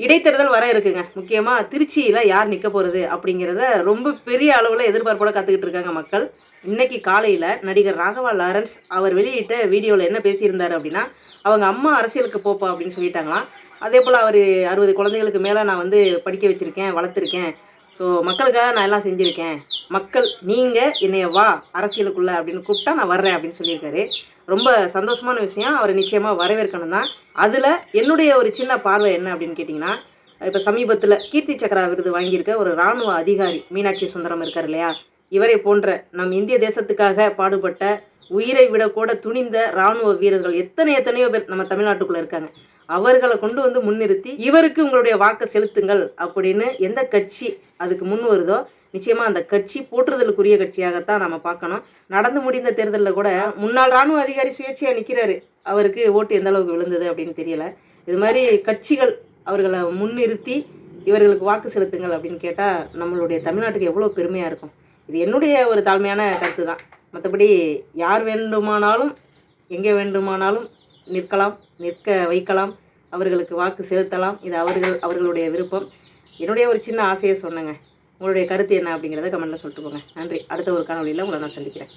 இடைத்தேர்தல் வர இருக்குங்க. முக்கியமாக திருச்சியில் யார் நிற்க போகிறது அப்படிங்கிறத ரொம்ப பெரிய அளவில் எதிர்பார்ப்போட காத்துக்கிட்டு இருக்காங்க மக்கள். இன்னைக்கு காலையில் நடிகர் ராகவா லாரன்ஸ் அவர் வெளியிட்ட வீடியோவில் என்ன பேசியிருந்தார் அப்படின்னா, அவங்க அம்மா அரசியலுக்கு போப்பா அப்படின்னு சொல்லிட்டாங்களாம். அதே போல் அவர் 60 குழந்தைகளுக்கு மேலே நான் வந்து படிக்க வச்சுருக்கேன், வளர்த்துருக்கேன். ஸோ மக்களுக்காக நான் எல்லாம் செஞ்சுருக்கேன். மக்கள் நீங்கள் என்னைய வா அரசியலுக்குள்ளே அப்படின்னு கூப்பிட்டா நான் வர்றேன் அப்படின்னு சொல்லியிருக்காரு. ரொம்ப சந்தோஷமான விஷயம். அவரை நிச்சயமாக வரவேற்கணும் தான். அதில் என்னுடைய ஒரு சின்ன பார்வை என்ன அப்படின்னு கேட்டிங்கன்னா, இப்போ சமீபத்தில் கீர்த்தி சக்ரா விருது வாங்கியிருக்க ஒரு இராணுவ அதிகாரி மீனாட்சி சுந்தரம் இருக்கார் இல்லையா, இவரை போன்ற நம் இந்திய தேசத்துக்காக பாடுபட்ட உயிரை விட கூட துணிந்த இராணுவ வீரர்கள் எத்தனையோ பேர் நம்ம தமிழ்நாட்டுக்குள்ளே இருக்காங்க. அவர்களை கொண்டு வந்து முன்னிறுத்தி இவருக்கு உங்களுடைய வாக்கை செலுத்துங்கள் அப்படின்னு எந்த கட்சி அதுக்கு முன் வருதோ நிச்சயமாக அந்த கட்சி போற்றுதலுக்குரிய கட்சியாகத்தான் நம்ம பார்க்கணும். நடந்து முடிந்த தேர்தலில் கூட முன்னாள் இராணுவ அதிகாரி சுயேட்சையாக நிற்கிறாரு. அவருக்கு ஓட்டு எந்த அளவுக்கு விழுந்தது அப்படின்னு தெரியல. இது மாதிரி கட்சிகள் அவர்களை முன்னிறுத்தி இவர்களுக்கு வாக்கு செலுத்துங்கள் அப்படின்னு கேட்டால் நம்மளுடைய தமிழ்நாட்டுக்கு எவ்வளோ பெருமையாக இருக்கும். இது என்னுடைய ஒரு தாழ்மையான கருத்து தான். மற்றபடி யார் வேண்டுமானாலும் எங்கே வேண்டுமானாலும் நிற்கலாம், நிற்க வைக்கலாம், அவர்களுக்கு வாக்கு செலுத்தலாம். இது அவர்களுடைய விருப்பம். என்னுடைய ஒரு சின்ன ஆசையை சொன்னேங்க. உங்களுடைய கருத்து என்ன அப்படிங்கிறத கமெண்ட்டில் சொல்லிட்டு போங்க. நன்றி. அடுத்த ஒரு காணொலியில் உங்களை நான் சந்திக்கிறேன்.